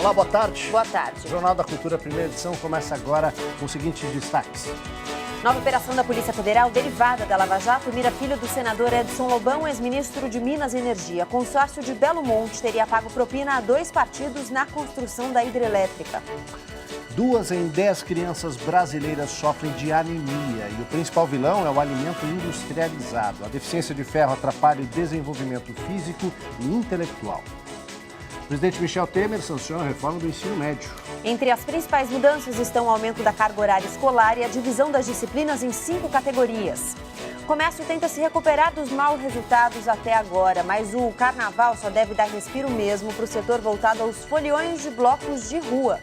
Olá, boa tarde. Boa tarde. O Jornal da Cultura, primeira edição, começa agora com os seguintes destaques. Nova operação da Polícia Federal, derivada da Lava Jato, mira filho do senador Edson Lobão, ex-ministro de Minas e Energia. Consórcio de Belo Monte teria pago propina a 2 partidos na construção da hidrelétrica. 2 em 10 crianças brasileiras sofrem de anemia e o principal vilão é o alimento industrializado. A deficiência de ferro atrapalha o desenvolvimento físico e intelectual. O presidente Michel Temer sanciona a reforma do ensino médio. Entre as principais mudanças estão o aumento da carga horária escolar e a divisão das disciplinas em 5 categorias. O comércio tenta se recuperar dos maus resultados até agora, mas o carnaval só deve dar respiro mesmo para o setor voltado aos foliões de blocos de rua.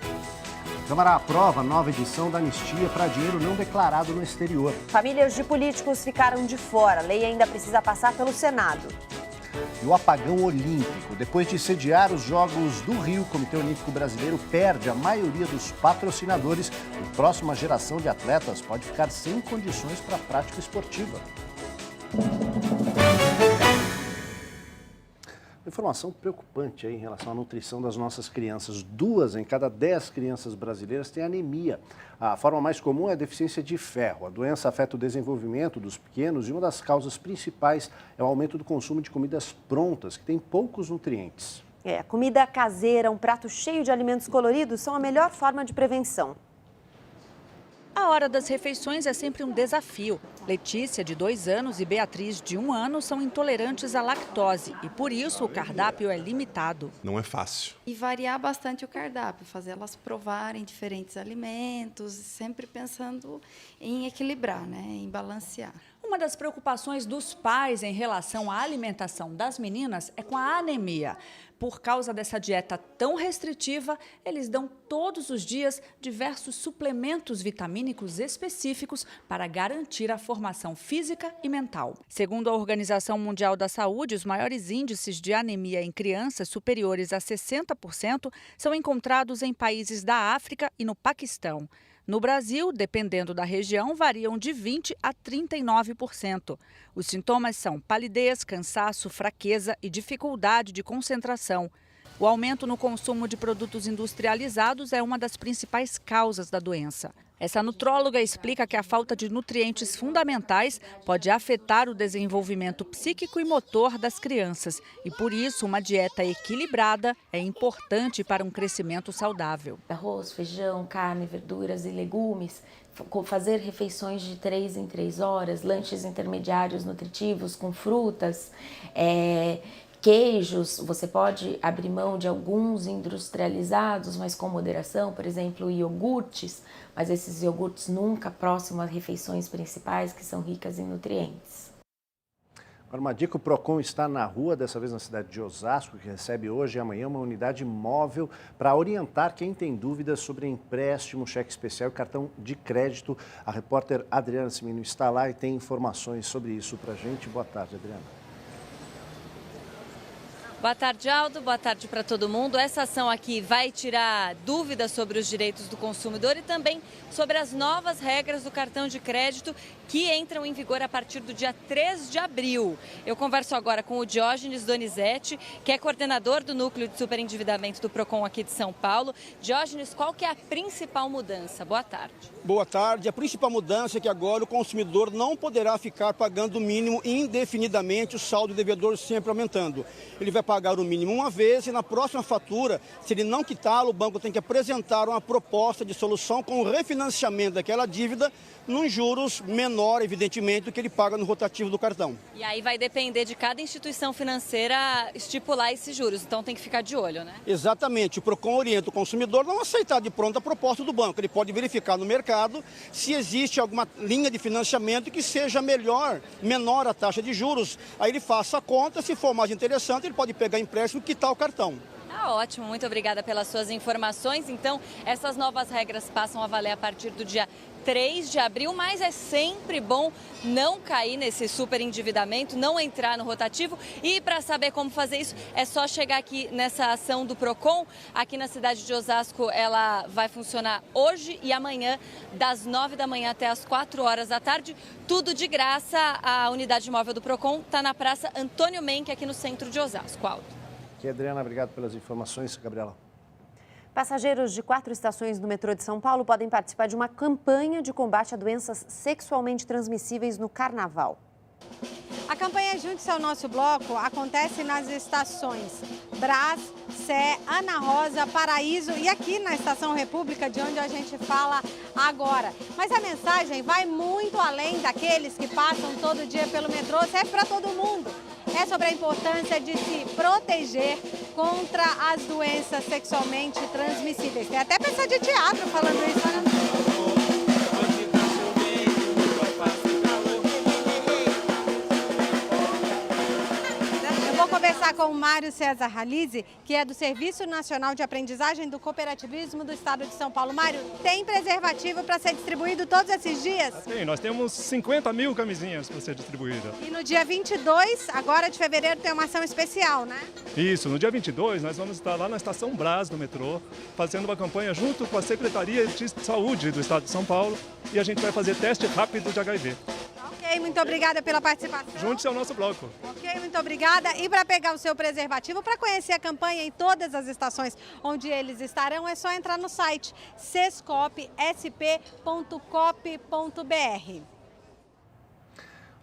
A Câmara aprova a nova edição da anistia para dinheiro não declarado no exterior. Famílias de políticos ficaram de fora. A lei ainda precisa passar pelo Senado. E o apagão olímpico. Depois de sediar os Jogos do Rio, o Comitê Olímpico Brasileiro perde a maioria dos patrocinadores. A próxima geração de atletas pode ficar sem condições para a prática esportiva. Informação preocupante aí em relação à nutrição das nossas crianças. 2 em cada 10 crianças brasileiras têm anemia. A forma mais comum é a deficiência de ferro. A doença afeta o desenvolvimento dos pequenos e uma das causas principais é o aumento do consumo de comidas prontas, que têm poucos nutrientes. Comida caseira, um prato cheio de alimentos coloridos são a melhor forma de prevenção. A hora das refeições é sempre um desafio. Letícia, de 2 anos, e Beatriz, de 1 ano, são intolerantes à lactose e, por isso, o cardápio é limitado. Não é fácil. E variar bastante o cardápio, fazer elas provarem diferentes alimentos, sempre pensando em equilibrar, em balancear. Uma das preocupações dos pais em relação à alimentação das meninas é com a anemia. Por causa dessa dieta tão restritiva, eles dão todos os dias diversos suplementos vitamínicos específicos para garantir a formação física e mental. Segundo a Organização Mundial da Saúde, os maiores índices de anemia em crianças superiores a 60% são encontrados em países da África e no Paquistão. No Brasil, dependendo da região, variam de 20% a 39%. Os sintomas são palidez, cansaço, fraqueza e dificuldade de concentração. O aumento no consumo de produtos industrializados é uma das principais causas da doença. Essa nutróloga explica que a falta de nutrientes fundamentais pode afetar o desenvolvimento psíquico e motor das crianças. E por isso, uma dieta equilibrada é importante para um crescimento saudável. Arroz, feijão, carne, verduras e legumes. Fazer refeições de 3 em 3 horas, lanches intermediários nutritivos com frutas, queijos. Você pode abrir mão de alguns industrializados, mas com moderação, por exemplo, iogurtes, mas esses iogurtes nunca próximo às refeições principais, que são ricas em nutrientes. Agora, uma dica: o PROCON está na rua, dessa vez na cidade de Osasco, que recebe hoje e amanhã uma unidade móvel para orientar quem tem dúvidas sobre empréstimo, cheque especial e cartão de crédito. A repórter Adriana Cimino está lá e tem informações sobre isso para a gente. Boa tarde, Adriana. Boa tarde, Aldo. Boa tarde para todo mundo. Essa ação aqui vai tirar dúvidas sobre os direitos do consumidor e também sobre as novas regras do cartão de crédito que entram em vigor a partir do dia 3 de abril. Eu converso agora com o Diógenes Donizete, que é coordenador do Núcleo de Superendividamento do PROCON aqui de São Paulo. Diógenes, qual que é a principal mudança? Boa tarde. Boa tarde. A principal mudança é que agora o consumidor não poderá ficar pagando o mínimo indefinidamente, o saldo devedor sempre aumentando. Ele vai pagar o mínimo uma vez e na próxima fatura, se ele não quitá-lo, o banco tem que apresentar uma proposta de solução com o refinanciamento daquela dívida num juros menor, evidentemente, do que ele paga no rotativo do cartão. E aí vai depender de cada instituição financeira estipular esses juros, então tem que ficar de olho, né? Exatamente. O PROCON orienta o consumidor a não aceitar de pronto a proposta do banco. Ele pode verificar no mercado se existe alguma linha de financiamento que seja menor a taxa de juros. Aí ele faça a conta, se for mais interessante, ele pode pegar empréstimo e quitar o cartão. Tá ótimo, muito obrigada pelas suas informações. Então, essas novas regras passam a valer a partir do dia 3 de abril, mas é sempre bom não cair nesse superendividamento, não entrar no rotativo. E para saber como fazer isso, é só chegar aqui nessa ação do PROCON. Aqui na cidade de Osasco, ela vai funcionar hoje e amanhã, das 9 da manhã até as 4 horas da tarde. Tudo de graça. A unidade móvel do PROCON está na Praça Antônio Menck, aqui no centro de Osasco. Aldo. Aqui, Adriana, obrigado pelas informações. Gabriela. Passageiros de 4 estações do metrô de São Paulo podem participar de uma campanha de combate a doenças sexualmente transmissíveis no Carnaval. A campanha Junte-se ao Nosso Bloco acontece nas estações Brás, Sé, Ana Rosa, Paraíso e aqui na Estação República, de onde a gente fala agora. Mas a mensagem vai muito além daqueles que passam todo dia pelo metrô, serve para todo mundo. É sobre a importância de se proteger contra as doenças sexualmente transmissíveis. Tem até peça de teatro falando isso, né? Conversar com o Mário César Ralize, que é do Serviço Nacional de Aprendizagem do Cooperativismo do Estado de São Paulo. Mário, tem preservativo para ser distribuído todos esses dias? Tem, nós temos 50 mil camisinhas para ser distribuída. E no dia 22, agora de fevereiro, tem uma ação especial, né? Isso, no dia 22 nós vamos estar lá na Estação Brás do metrô, fazendo uma campanha junto com a Secretaria de Saúde do Estado de São Paulo e a gente vai fazer teste rápido de HIV. Ok, muito obrigada pela participação. Junte-se ao nosso bloco. Ok, muito obrigada. E para pegar o seu preservativo, para conhecer a campanha em todas as estações onde eles estarão, é só entrar no site sescopsp.cop.br.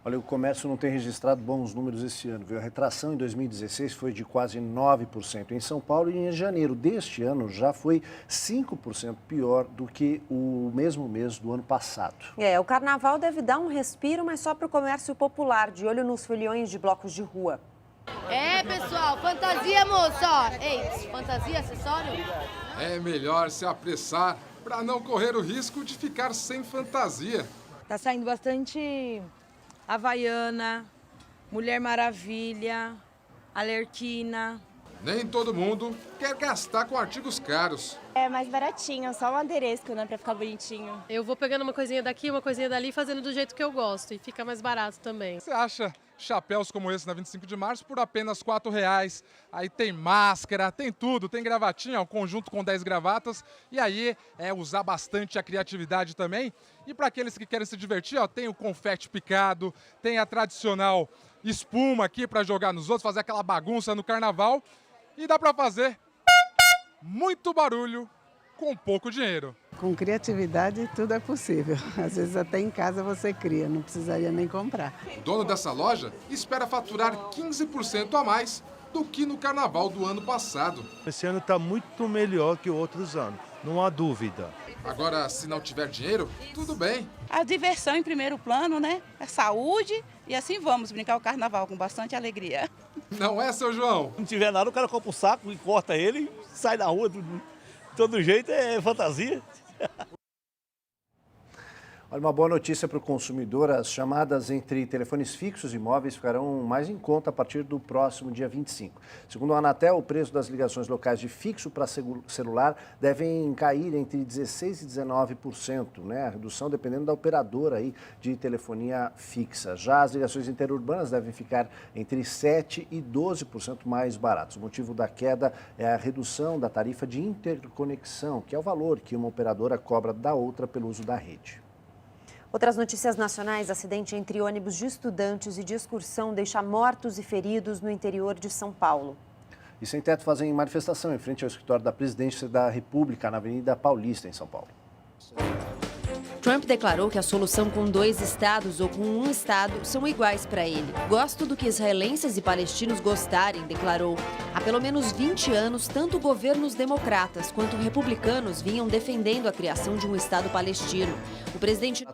Olha, o comércio não tem registrado bons números esse ano, viu? A retração em 2016 foi de quase 9% em São Paulo e em janeiro deste ano já foi 5% pior do que o mesmo mês do ano passado. O Carnaval deve dar um respiro, mas só para o comércio popular, de olho nos foliões de blocos de rua. Pessoal, fantasia, moça! Ei, fantasia, acessório? É melhor se apressar para não correr o risco de ficar sem fantasia. Tá saindo bastante Havaiana, Mulher Maravilha, Arlequina. Nem todo mundo quer gastar com artigos caros. É mais baratinho, só um adereço, né, pra ficar bonitinho. Eu vou pegando uma coisinha daqui, uma coisinha dali, fazendo do jeito que eu gosto e fica mais barato também. Você acha chapéus como esse na 25 de março por apenas R$ 4,00. Aí tem máscara, tem tudo, tem gravatinha, um conjunto com 10 gravatas. E aí é usar bastante a criatividade também. E para aqueles que querem se divertir, ó, tem o confete picado, tem a tradicional espuma aqui para jogar nos outros, fazer aquela bagunça no carnaval. E dá para fazer muito barulho com pouco dinheiro. Com criatividade tudo é possível. Às vezes até em casa você cria, não precisaria nem comprar. O dono dessa loja espera faturar 15% a mais do que no carnaval do ano passado. Esse ano está muito melhor que outros anos, não há dúvida. Agora, se não tiver dinheiro, tudo bem. A diversão em primeiro plano, né? A saúde e assim vamos brincar o carnaval com bastante alegria. Não é, seu João? Se não tiver nada, o cara compra um saco e corta ele e sai na rua. De todo jeito é fantasia. Olha, uma boa notícia para o consumidor: as chamadas entre telefones fixos e móveis ficarão mais em conta a partir do próximo dia 25. Segundo a Anatel, o preço das ligações locais de fixo para celular devem cair entre 16% e 19%, né? A redução dependendo da operadora aí de telefonia fixa. Já as ligações interurbanas devem ficar entre 7% e 12% mais baratas. O motivo da queda é a redução da tarifa de interconexão, que é o valor que uma operadora cobra da outra pelo uso da rede. Outras notícias nacionais: acidente entre ônibus de estudantes e de excursão deixa mortos e feridos no interior de São Paulo. E sem teto fazem manifestação em frente ao escritório da Presidência da República, na Avenida Paulista, em São Paulo. Trump declarou que a solução com 2 estados ou com um estado são iguais para ele. Gosto do que israelenses e palestinos gostarem, declarou. Há pelo menos 20 anos, tanto governos democratas quanto republicanos vinham defendendo a criação de um estado palestino. O presidente...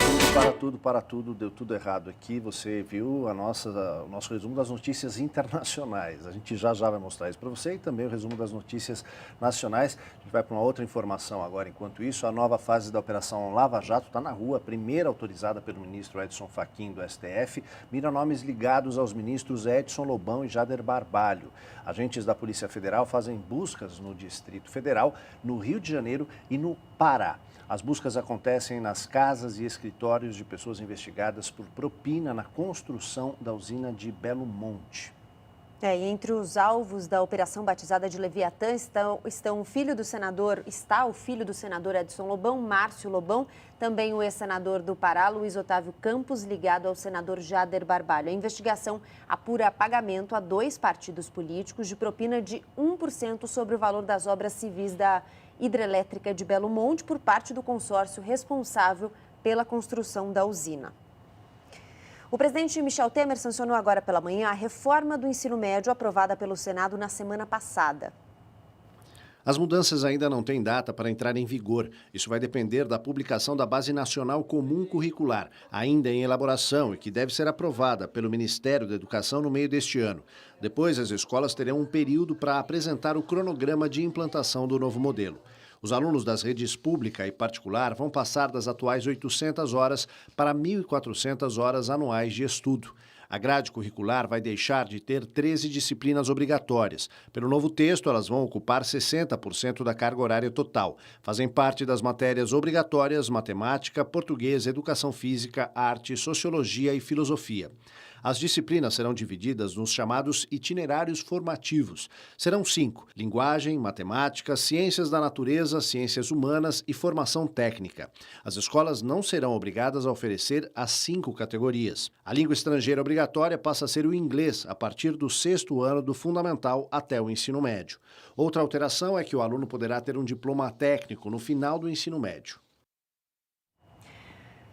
Para tudo, deu tudo errado aqui. Você viu o nosso resumo das notícias internacionais. A gente já vai mostrar isso para você e também o resumo das notícias nacionais. A gente vai para uma outra informação agora. Enquanto isso, a nova fase da Operação Lava Jato está na rua. A primeira autorizada pelo ministro Edson Fachin do STF mira nomes ligados aos ministros Edson Lobão e Jader Barbalho. Agentes da Polícia Federal fazem buscas no Distrito Federal, no Rio de Janeiro e no Pará. As buscas acontecem nas casas e escritórios de pessoas investigadas por propina na construção da usina de Belo Monte. E entre os alvos da operação batizada de Leviatã está o filho do senador Edson Lobão, Márcio Lobão, também o ex-senador do Pará, Luiz Otávio Campos, ligado ao senador Jader Barbalho. A investigação apura pagamento a 2 partidos políticos de propina de 1% sobre o valor das obras civis da hidrelétrica de Belo Monte por parte do consórcio responsável pela construção da usina. O presidente Michel Temer sancionou agora pela manhã a reforma do ensino médio aprovada pelo Senado na semana passada. As mudanças ainda não têm data para entrar em vigor. Isso vai depender da publicação da Base Nacional Comum Curricular, ainda em elaboração e que deve ser aprovada pelo Ministério da Educação no meio deste ano. Depois, as escolas terão um período para apresentar o cronograma de implantação do novo modelo. Os alunos das redes pública e particular vão passar das atuais 800 horas para 1.400 horas anuais de estudo. A grade curricular vai deixar de ter 13 disciplinas obrigatórias. Pelo novo texto, elas vão ocupar 60% da carga horária total. Fazem parte das matérias obrigatórias matemática, português, educação física, arte, sociologia e filosofia. As disciplinas serão divididas nos chamados itinerários formativos. Serão 5: linguagem, matemática, ciências da natureza, ciências humanas e formação técnica. As escolas não serão obrigadas a oferecer as 5 categorias. A língua estrangeira obrigatória passa a ser o inglês a partir do 6º ano do fundamental até o ensino médio. Outra alteração é que o aluno poderá ter um diploma técnico no final do ensino médio.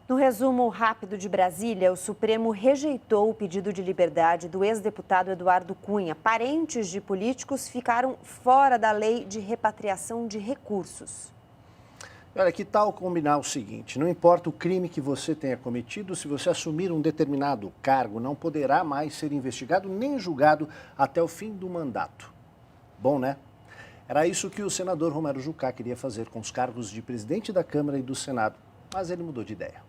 No resumo rápido de Brasília, o Supremo rejeitou o pedido de liberdade do ex-deputado Eduardo Cunha. Parentes de políticos ficaram fora da lei de repatriação de recursos. Olha, que tal combinar o seguinte: não importa o crime que você tenha cometido, se você assumir um determinado cargo, não poderá mais ser investigado nem julgado até o fim do mandato. Bom, né? Era isso que o senador Romero Jucá queria fazer com os cargos de presidente da Câmara e do Senado, mas ele mudou de ideia.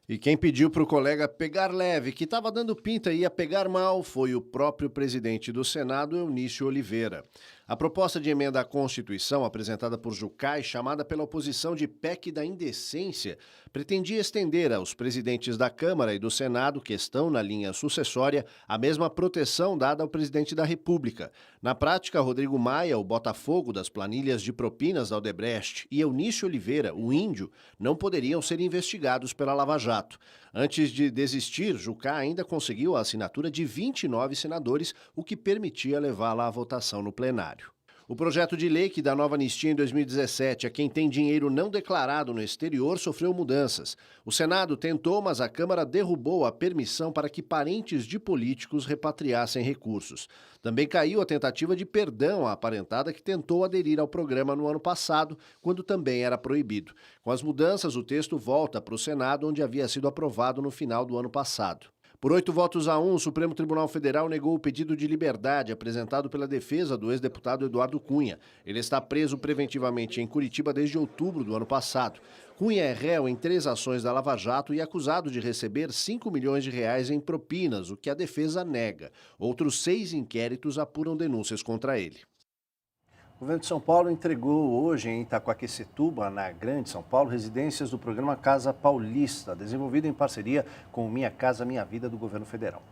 E quem pediu para o colega pegar leve, que estava dando pinta e ia pegar mal, foi o próprio presidente do Senado, Eunício Oliveira. A proposta de emenda à Constituição, apresentada por Jucá e chamada pela oposição de PEC da indecência, pretendia estender aos presidentes da Câmara e do Senado, que estão na linha sucessória, a mesma proteção dada ao presidente da República. Na prática, Rodrigo Maia, o Botafogo das planilhas de propinas da Odebrecht, e Eunício Oliveira, o Índio, não poderiam ser investigados pela Lava Jato. Antes de desistir, Jucá ainda conseguiu a assinatura de 29 senadores, o que permitia levá-la à votação no plenário. O projeto de lei que dá nova anistia em 2017 a quem tem dinheiro não declarado no exterior sofreu mudanças. O Senado tentou, mas a Câmara derrubou a permissão para que parentes de políticos repatriassem recursos. Também caiu a tentativa de perdão à aparentada que tentou aderir ao programa no ano passado, quando também era proibido. Com as mudanças, o texto volta para o Senado, onde havia sido aprovado no final do ano passado. Por 8-1, o Supremo Tribunal Federal negou o pedido de liberdade apresentado pela defesa do ex-deputado Eduardo Cunha. Ele está preso preventivamente em Curitiba desde outubro do ano passado. Cunha é réu em 3 ações da Lava Jato e acusado de receber 5 milhões de reais em propinas, o que a defesa nega. Outros 6 inquéritos apuram denúncias contra ele. O governo de São Paulo entregou hoje em Itaquaquecetuba, na Grande São Paulo, residências do programa Casa Paulista, desenvolvido em parceria com o Minha Casa Minha Vida do governo federal.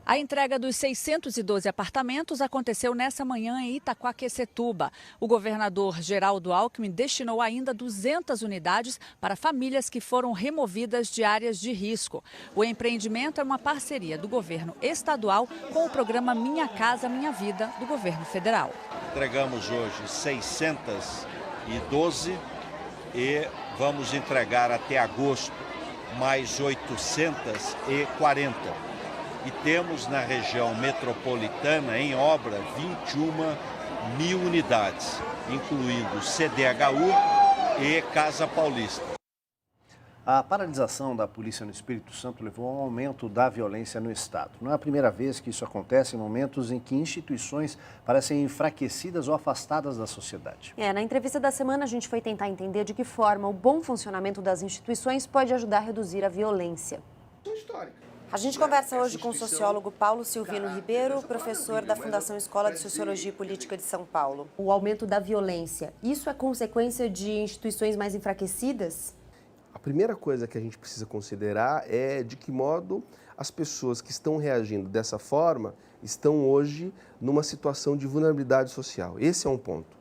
A entrega dos 612 apartamentos aconteceu nessa manhã em Itaquaquecetuba. O governador Geraldo Alckmin destinou ainda 200 unidades para famílias que foram removidas de áreas de risco. O empreendimento é uma parceria do governo estadual com o programa Minha Casa Minha Vida do governo federal. Entregamos hoje 612 e vamos entregar até agosto mais 840. E temos na região metropolitana em obra 21.000 unidades, incluindo CDHU e Casa Paulista. A paralisação da polícia no Espírito Santo levou a um aumento da violência no estado. Não é a primeira vez que isso acontece em momentos em que instituições parecem enfraquecidas ou afastadas da sociedade. Na entrevista da semana a gente foi tentar entender de que forma o bom funcionamento das instituições pode ajudar a reduzir a violência. A gente conversa hoje com o sociólogo Paulo Silvino Ribeiro, professor da Fundação Escola de Sociologia e Política de São Paulo. O aumento da violência, isso é consequência de instituições mais enfraquecidas? A primeira coisa que a gente precisa considerar é de que modo as pessoas que estão reagindo dessa forma estão hoje numa situação de vulnerabilidade social. Esse é um ponto.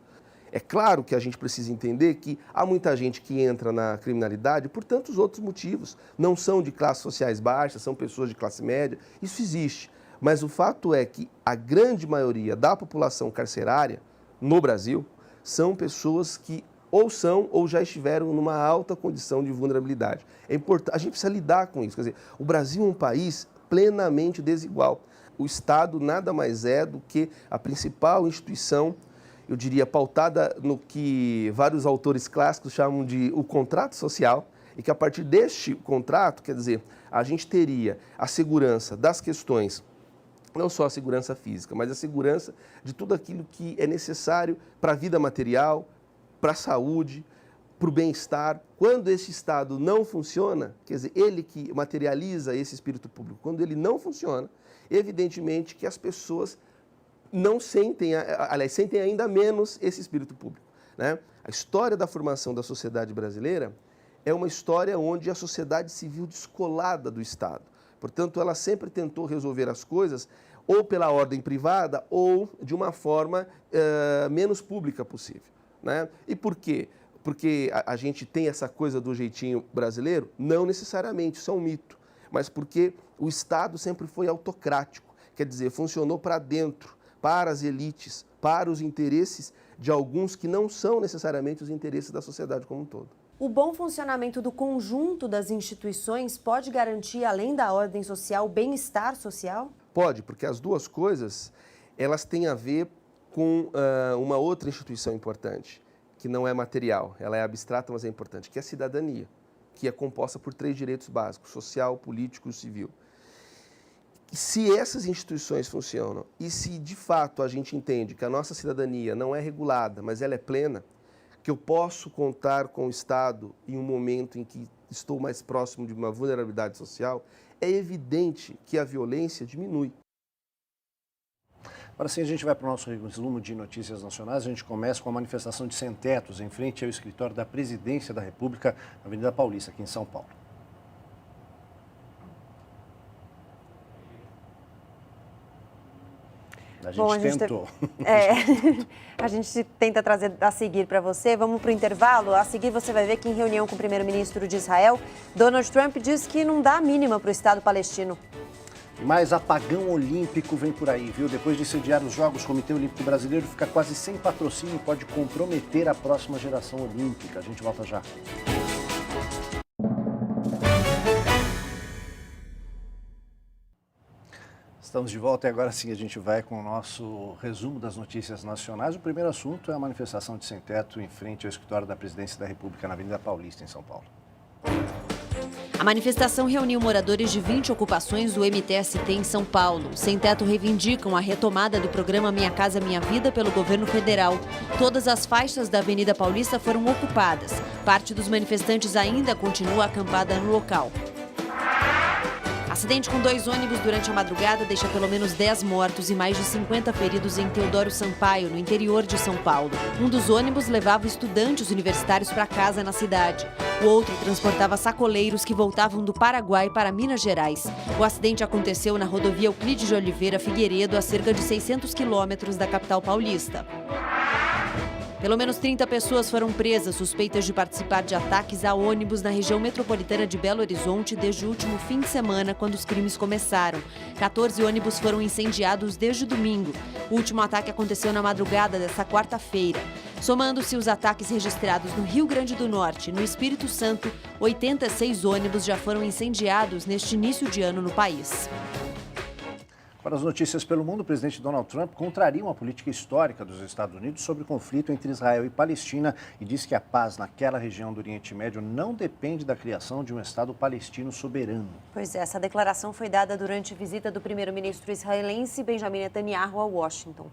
É claro que a gente precisa entender que há muita gente que entra na criminalidade por tantos outros motivos. Não são de classes sociais baixas, são pessoas de classe média. Isso existe. Mas o fato é que a grande maioria da população carcerária no Brasil são pessoas que ou são ou já estiveram numa alta condição de vulnerabilidade. É importante, a gente precisa lidar com isso. Quer dizer, o Brasil é um país plenamente desigual. O Estado nada mais é do que a principal instituição, eu diria, pautada no que vários autores clássicos chamam de o contrato social, e que a partir deste contrato, quer dizer, a gente teria a segurança das questões, não só a segurança física, mas a segurança de tudo aquilo que é necessário para a vida material, para a saúde, para o bem-estar. Quando esse Estado não funciona, quer dizer, ele que materializa esse espírito público, quando ele não funciona, evidentemente que as pessoas não sentem, aliás, sentem ainda menos esse espírito público, né? A história da formação da sociedade brasileira é uma história onde a sociedade se viu descolada do Estado. Portanto, ela sempre tentou resolver as coisas ou pela ordem privada ou de uma forma menos pública possível, né? E por quê? Porque a gente tem essa coisa do jeitinho brasileiro? Não necessariamente, isso é um mito, mas porque o Estado sempre foi autocrático, quer dizer, funcionou para dentro, para as elites, para os interesses de alguns que não são necessariamente os interesses da sociedade como um todo. O bom funcionamento do conjunto das instituições pode garantir, além da ordem social, o bem-estar social? Pode, porque as duas coisas, elas têm a ver com uma outra instituição importante, que não é material, ela é abstrata, mas é importante, que é a cidadania, que é composta por 3 direitos básicos, social, político e civil. Se essas instituições funcionam e se de fato a gente entende que a nossa cidadania não é regulada, mas ela é plena, que eu posso contar com o Estado em um momento em que estou mais próximo de uma vulnerabilidade social, é evidente que a violência diminui. Agora sim, a gente vai para o nosso resumo de notícias nacionais. A gente começa com a manifestação de sem-tetos em frente ao escritório da Presidência da República, na Avenida Paulista, aqui em São Paulo. A gente tentou. A gente tenta trazer a seguir para você. Vamos para o intervalo. A seguir você vai ver que em reunião com o primeiro-ministro de Israel, Donald Trump diz que não dá a mínima para o Estado palestino. E mais apagão olímpico vem por aí, viu? Depois de sediar os Jogos, o Comitê Olímpico Brasileiro fica quase sem patrocínio e pode comprometer a próxima geração olímpica. A gente volta já. Estamos de volta e agora sim a gente vai com o nosso resumo das notícias nacionais. O primeiro assunto é a manifestação de sem-teto em frente ao escritório da Presidência da República na Avenida Paulista, em São Paulo. A manifestação reuniu moradores de 20 ocupações do MTST em São Paulo. Sem-teto reivindicam a retomada do programa Minha Casa Minha Vida pelo governo federal. Todas as faixas da Avenida Paulista foram ocupadas. Parte dos manifestantes ainda continua acampada no local. Acidente com 2 ônibus durante a madrugada deixa pelo menos 10 mortos e mais de 50 feridos em Teodoro Sampaio, no interior de São Paulo. Um dos ônibus levava estudantes universitários para casa na cidade. O outro transportava sacoleiros que voltavam do Paraguai para Minas Gerais. O acidente aconteceu na rodovia Euclides de Oliveira Figueiredo, a cerca de 600 quilômetros da capital paulista. Pelo menos 30 pessoas foram presas suspeitas de participar de ataques a ônibus na região metropolitana de Belo Horizonte desde o último fim de semana, quando os crimes começaram. 14 ônibus foram incendiados desde domingo. O último ataque aconteceu na madrugada desta quarta-feira. Somando-se os ataques registrados no Rio Grande do Norte e no Espírito Santo, 86 ônibus já foram incendiados neste início de ano no país. Para as notícias pelo mundo, o presidente Donald Trump contraria uma política histórica dos Estados Unidos sobre o conflito entre Israel e Palestina e diz que a paz naquela região do Oriente Médio não depende da criação de um Estado palestino soberano. Pois é, essa declaração foi dada durante a visita do primeiro-ministro israelense Benjamin Netanyahu a Washington.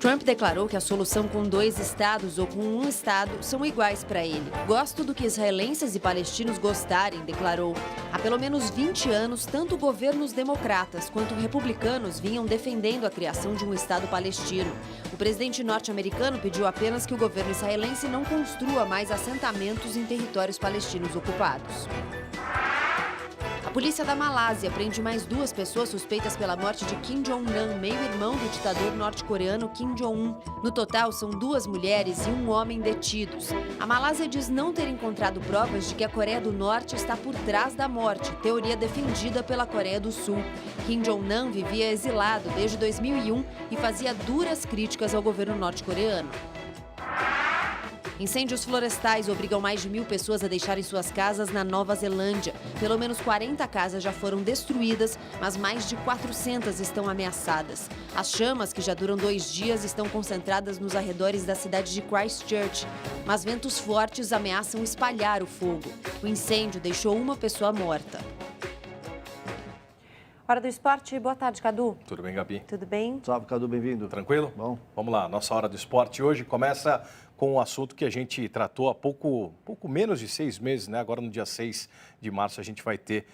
Trump declarou que a solução com 2 estados ou com um estado são iguais para ele. Gosto do que israelenses e palestinos gostarem, declarou. Há pelo menos 20 anos, tanto governos democratas quanto republicanos vinham defendendo a criação de um estado palestino. O presidente norte-americano pediu apenas que o governo israelense não construa mais assentamentos em territórios palestinos ocupados. A A polícia da Malásia prende mais 2 pessoas suspeitas pela morte de Kim Jong-nam, meio-irmão do ditador norte-coreano Kim Jong-un. No total, são 2 mulheres e 1 homem detidos. A Malásia diz não ter encontrado provas de que a Coreia do Norte está por trás da morte, teoria defendida pela Coreia do Sul. Kim Jong-nam vivia exilado desde 2001 e fazia duras críticas ao governo norte-coreano. Incêndios florestais obrigam mais de 1.000 pessoas a deixarem suas casas na Nova Zelândia. Pelo menos 40 casas já foram destruídas, mas mais de 400 estão ameaçadas. As chamas, que já duram 2 dias, estão concentradas nos arredores da cidade de Christchurch. Mas ventos fortes ameaçam espalhar o fogo. O incêndio deixou 1 pessoa morta. Hora do esporte. Boa tarde, Cadu. Tudo bem, Gabi? Tudo bem? Salve, Cadu, bem-vindo. Tranquilo? Bom. Vamos lá, nossa Hora do Esporte hoje começa com um assunto que a gente tratou há pouco menos de 6 meses, né? Agora no dia 6 de março a gente vai ter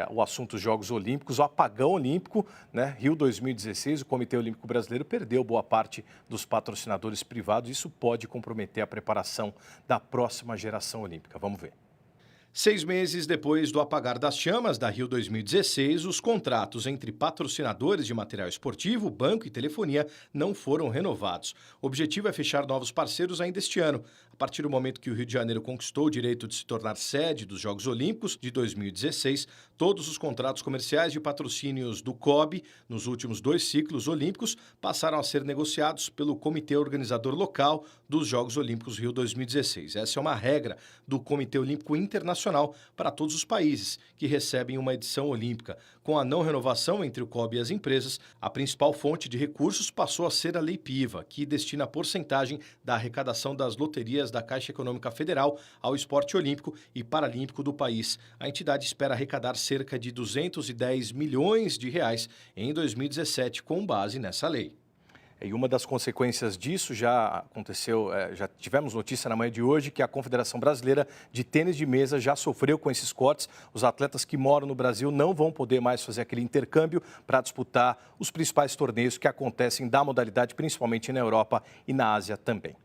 o assunto dos Jogos Olímpicos, o apagão olímpico, né? Rio 2016, o Comitê Olímpico Brasileiro perdeu boa parte dos patrocinadores privados. Isso pode comprometer a preparação da próxima geração olímpica. Vamos ver. 6 meses depois do apagar das chamas da Rio 2016, os contratos entre patrocinadores de material esportivo, banco e telefonia não foram renovados. O objetivo é fechar novos parceiros ainda este ano. A partir do momento que o Rio de Janeiro conquistou o direito de se tornar sede dos Jogos Olímpicos de 2016, todos os contratos comerciais de patrocínios do COB, nos últimos 2 ciclos olímpicos, passaram a ser negociados pelo Comitê Organizador Local dos Jogos Olímpicos Rio 2016. Essa é uma regra do Comitê Olímpico Internacional para todos os países que recebem uma edição olímpica. Com a não renovação entre o COB e as empresas, a principal fonte de recursos passou a ser a Lei PIVA, que destina a porcentagem da arrecadação das loterias da Caixa Econômica Federal ao esporte olímpico e paralímpico do país. A entidade espera arrecadar cerca de 210 milhões de reais em 2017 com base nessa lei. E uma das consequências disso já aconteceu, já tivemos notícia na manhã de hoje que a Confederação Brasileira de Tênis de Mesa já sofreu com esses cortes. Os atletas que moram no Brasil não vão poder mais fazer aquele intercâmbio para disputar os principais torneios que acontecem da modalidade, principalmente na Europa e na Ásia também.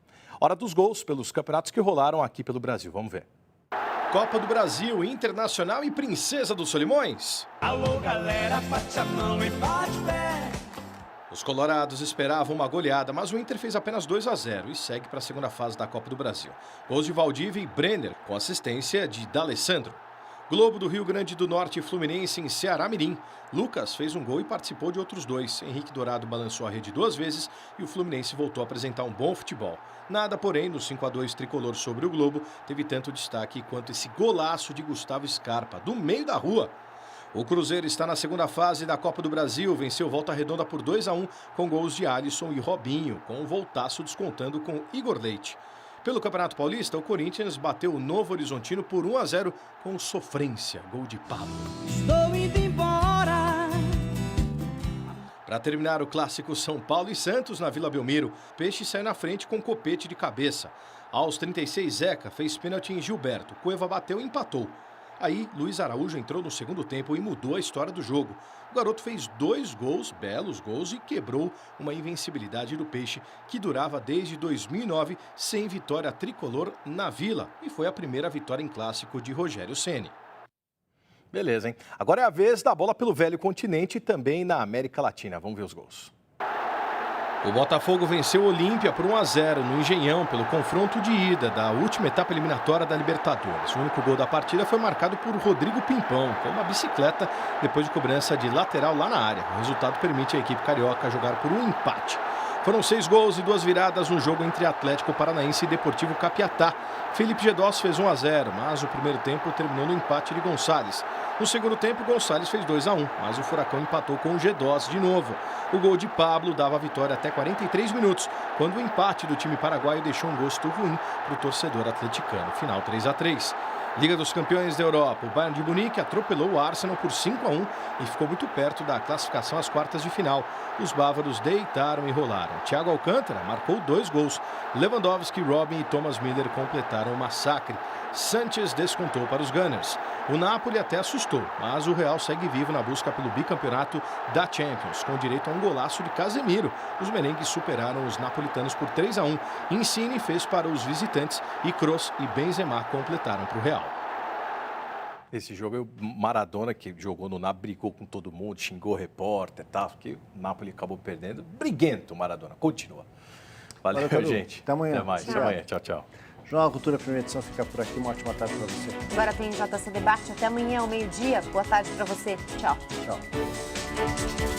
Hora dos gols pelos campeonatos que rolaram aqui pelo Brasil. Vamos ver. Copa do Brasil, Internacional e Princesa dos Solimões. Alô, galera, bate a mão e bate o pé. Os colorados esperavam uma goleada, mas o Inter fez apenas 2-0 e segue para a segunda fase da Copa do Brasil. Gols de Valdívia e Brenner, com assistência de D'Alessandro. Globo do Rio Grande do Norte e Fluminense em Ceará Mirim. Lucas fez um gol e participou de outros 2. Henrique Dourado balançou a rede 2 vezes e o Fluminense voltou a apresentar um bom futebol. Nada, porém, no 5-2 tricolor sobre o Globo, teve tanto destaque quanto esse golaço de Gustavo Scarpa, do meio da rua. O Cruzeiro está na segunda fase da Copa do Brasil, venceu Volta Redonda por 2-1 com gols de Alisson e Robinho, com o Voltaço descontando com Igor Leite. Pelo Campeonato Paulista, o Corinthians bateu o Novo Horizontino por 1-0 com sofrência, gol de Pablo. Estou indo embora. Para terminar o clássico São Paulo e Santos na Vila Belmiro, Peixe saiu na frente com copete de cabeça. Aos 36, Zeca fez pênalti em Gilberto, Cueva bateu e empatou. Aí, Luiz Araújo entrou no segundo tempo e mudou a história do jogo. O garoto fez 2 gols, belos gols, e quebrou uma invencibilidade do Peixe que durava desde 2009 sem vitória tricolor na Vila. E foi a primeira vitória em clássico de Rogério Ceni. Beleza, hein? Agora é a vez da bola pelo velho continente e também na América Latina. Vamos ver os gols. O Botafogo venceu o Olímpia por 1-0 no Engenhão pelo confronto de ida da última etapa eliminatória da Libertadores. O único gol da partida foi marcado por Rodrigo Pimpão, com uma bicicleta depois de cobrança de lateral lá na área. O resultado permite a equipe carioca jogar por um empate. Foram 6 gols e 2 viradas no jogo entre Atlético Paranaense e Deportivo Capiatá. Felipe Gedós fez 1-0, mas o primeiro tempo terminou no empate de Gonçalves. No segundo tempo, Gonçalves fez 2-1, mas o Furacão empatou com o Gedós de novo. O gol de Pablo dava a vitória até 43 minutos, quando o empate do time paraguaio deixou um gosto ruim para o torcedor atleticano. Final 3-3. Liga dos Campeões da Europa, o Bayern de Munique atropelou o Arsenal por 5-1 e ficou muito perto da classificação às quartas de final. Os bávaros deitaram e rolaram. Thiago Alcântara marcou 2 gols. Lewandowski, Robin e Thomas Müller completaram o massacre. Sanchez descontou para os Gunners. O Napoli até assustou, mas o Real segue vivo na busca pelo bicampeonato da Champions, com direito a um golaço de Casemiro. Os merengues superaram os napolitanos por 3-1. Insigne fez para os visitantes e Kroos e Benzema completaram para o Real. Esse jogo, o Maradona, que jogou no Napoli, brigou com todo mundo, xingou o repórter e tal, porque o Napoli acabou perdendo. Briguento, Maradona. Continua. Valeu, gente. Até amanhã. Até mais. Até amanhã. Tchau, tchau. Jornal da Cultura, primeira edição, fica por aqui. Uma ótima tarde para você. Agora tem JC Debate até amanhã, ao meio-dia. Boa tarde para você. Tchau. Tchau.